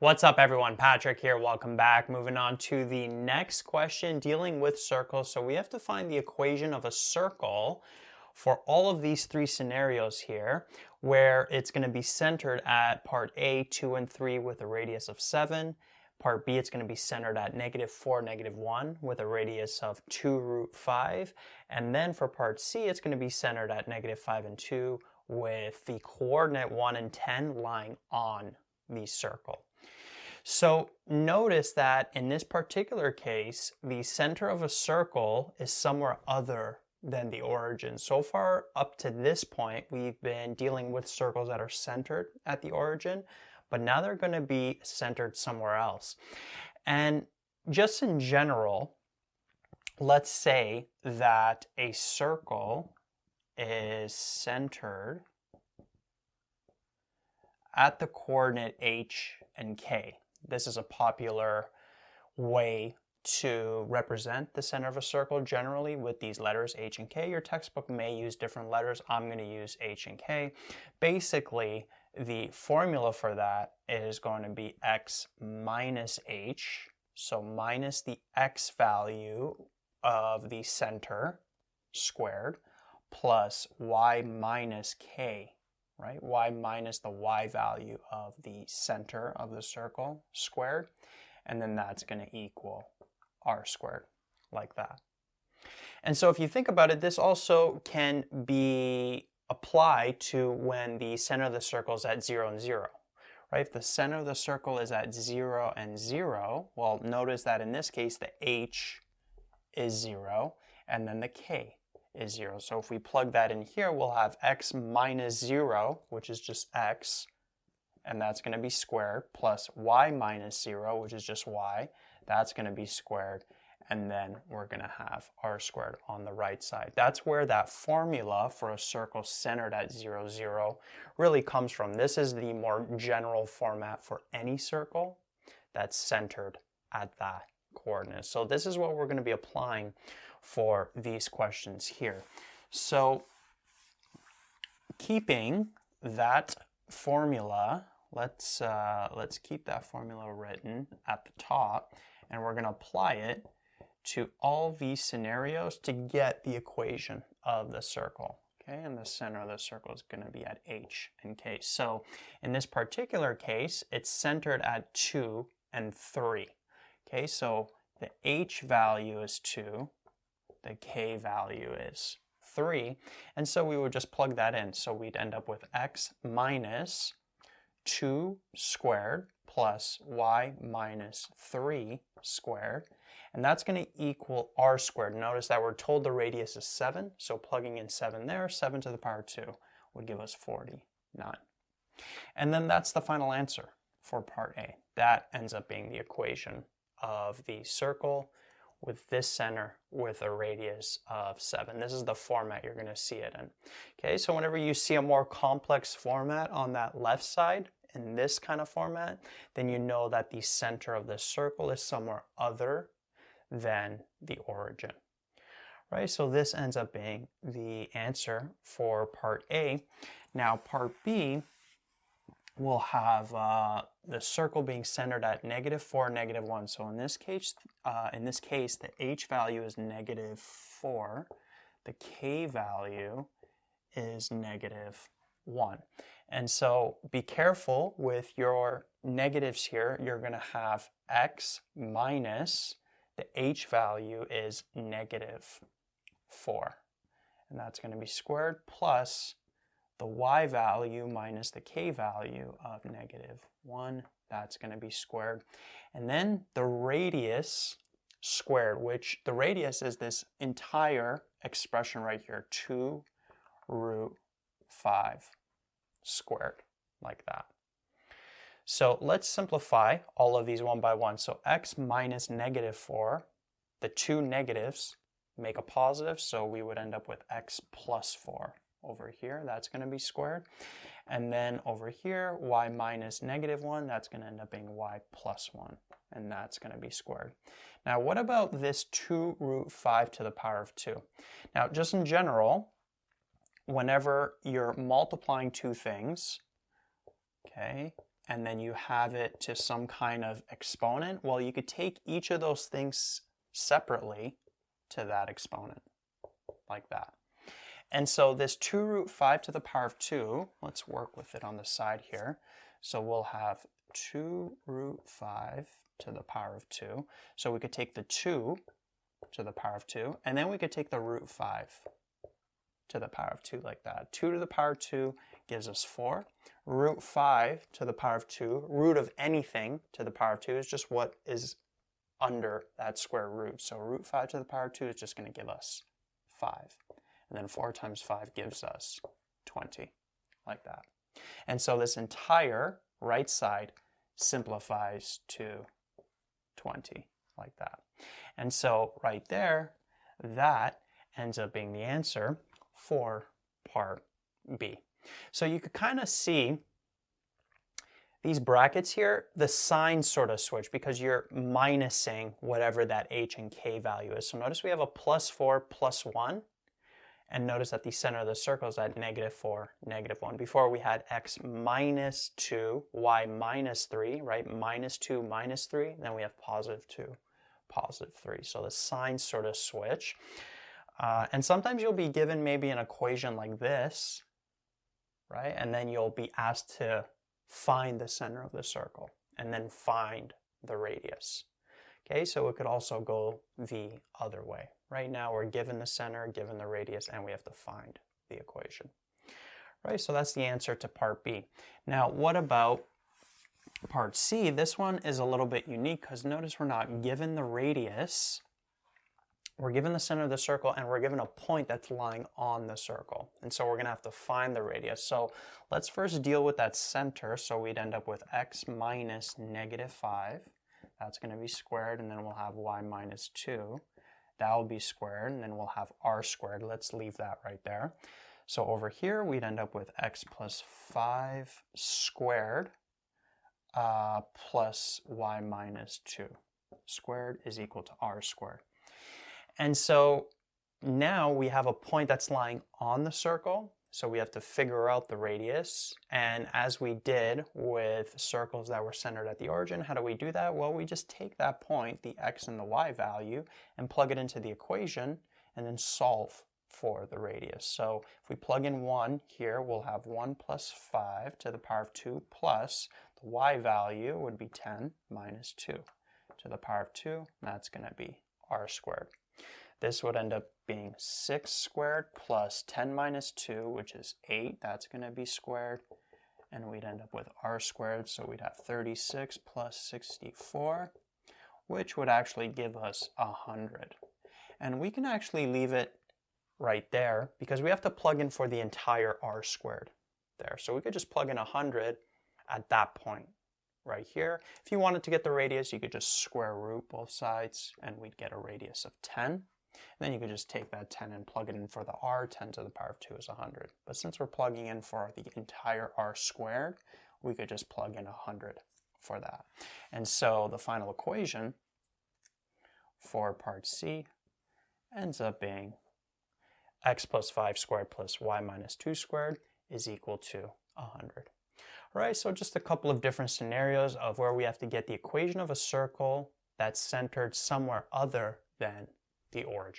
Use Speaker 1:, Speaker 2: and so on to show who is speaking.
Speaker 1: What's up everyone, Patrick here, welcome back. Moving on to the next question dealing with circles. So we have to find the equation of a circle for all of these three scenarios here, where it's going to be centered at part A, 2 and 3 with a radius of 7. Part B, it's going to be centered at -4, -1 with a radius of 2√5. And then for part C, it's going to be centered at -5 and 2 with the coordinate 1 and 10 lying on the circle. So notice that in this particular case, the center of a circle is somewhere other than the origin. So far up to this point, we've been dealing with circles that are centered at the origin, but now they're going to be centered somewhere else. And just in general, let's say that a circle is centered at the coordinate h and k. This is a popular way to represent the center of a circle generally with these letters h and k. Your textbook may use different letters. I'm going to use h and k. Basically, the formula for that is going to be x minus h, so minus the x value of the center squared plus y minus k. Right? Y minus the y value of the center of the circle squared, and then that's going to equal r squared, like that. And so if you think about it, this also can be applied to when the center of the circle is at 0 and 0. Right? If the center of the circle is at 0 and 0, well, notice that in this case the h is 0 and then the k is 0. So if we plug that in here, we'll have x minus 0, which is just x, and that's going to be squared, plus y minus 0, which is just y, that's going to be squared, and then we're going to have r squared on the right side. That's where that formula for a circle centered at 0, 0 really comes from. This is the more general format for any circle that's centered at that coordinate. So this is what we're going to be applying for these questions here. So keeping that formula, let's keep that formula written at the top, and we're going to apply it to all these scenarios to get the equation of the circle. Okay, and the center of the circle is going to be at h and k. So in this particular case, it's centered at 2 and 3. Okay, so the h value is 2, the k value is 3, and so we would just plug that in. So we'd end up with x minus 2 squared plus y minus 3 squared, and that's going to equal r squared. Notice that we're told the radius is 7, so plugging in 7 there, 7 to the power 2 would give us 49. And then that's the final answer for part A. That ends up being the equation of the circle with this center with a radius of 7. This is the format you're going to see it in. Okay, so whenever you see a more complex format on that left side in this kind of format, then you know that the center of the circle is somewhere other than the origin. Right, so this ends up being the answer for part A. Now part B will have the circle being centered at -4, -1. So in this case, the h value is -4, the k value is -1. And so be careful with your negatives here. You're going to have x minus the h value is -4, and that's going to be squared, plus the y value minus the k value of -1, that's going to be squared. And then the radius squared, which the radius is this entire expression right here, 2√5 squared, like that. So let's simplify all of these one by one. So x minus -4, the two negatives make a positive, so we would end up with x plus 4. Over here, that's going to be squared. And then over here, y minus -1, that's going to end up being y plus 1. And that's going to be squared. Now, what about this 2√5 to the power of 2? Now, just in general, whenever you're multiplying two things, okay, and then you have it to some kind of exponent, well, you could take each of those things separately to that exponent, like that. And so this 2 root 5 to the power of 2, let's work with it on the side here. So we'll have 2 root 5 to the power of 2. So we could take the 2 to the power of 2, and then we could take the root 5 to the power of 2 like that. 2 to the power of 2 gives us 4. Root 5 to the power of 2, root of anything to the power of 2 is just what is under that square root. So root 5 to the power of 2 is just going to give us 5. And then 4 times 5 gives us 20, like that. And so this entire right side simplifies to 20, like that. And so right there, that ends up being the answer for part B. So you could kind of see these brackets here, the signs sort of switch because you're minusing whatever that h and k value is. So notice we have a +4, +1. And notice that the center of the circle is at -4, -1. Before we had x minus 2, y minus 3, right? -2, -3. Then we have +2, +3. So the signs sort of switch. And sometimes you'll be given maybe an equation like this, right? And then you'll be asked to find the center of the circle and then find the radius. Okay, so it could also go the other way. Right now we're given the center, given the radius, and we have to find the equation. Right, so that's the answer to part B. Now, what about part C? This one is a little bit unique because notice we're not given the radius, we're given the center of the circle, and we're given a point that's lying on the circle. And so we're going to have to find the radius. So let's first deal with that center. So we'd end up with x minus -5. That's going to be squared, and then we'll have y minus 2. That will be squared, and then we'll have r squared. Let's leave that right there. So over here, we'd end up with x plus 5 squared plus y minus 2 squared is equal to r squared. And so now we have a point that's lying on the circle. So we have to figure out the radius, and as we did with circles that were centered at the origin, how do we do that? Well, we just take that point, the x and the y value, and plug it into the equation, and then solve for the radius. So if we plug in 1 here, we'll have 1 plus 5 to the power of 2 plus the y value would be 10 minus 2 to the power of 2, and that's going to be r squared. This would end up being 6 squared plus 10 minus 2, which is 8. That's going to be squared. And we'd end up with r squared, so we'd have 36 plus 64, which would actually give us 100. And we can actually leave it right there because we have to plug in for the entire r squared there. So we could just plug in 100 at that point right here. If you wanted to get the radius, you could just square root both sides, and we'd get a radius of 10. And then you could just take that 10 and plug it in for the r. 10 to the power of 2 is 100. But since we're plugging in for the entire r squared, we could just plug in 100 for that. And so the final equation for part C ends up being x plus 5 squared plus y minus 2 squared is equal to 100. All right, so just a couple of different scenarios of where we have to get the equation of a circle that's centered somewhere other than the origin.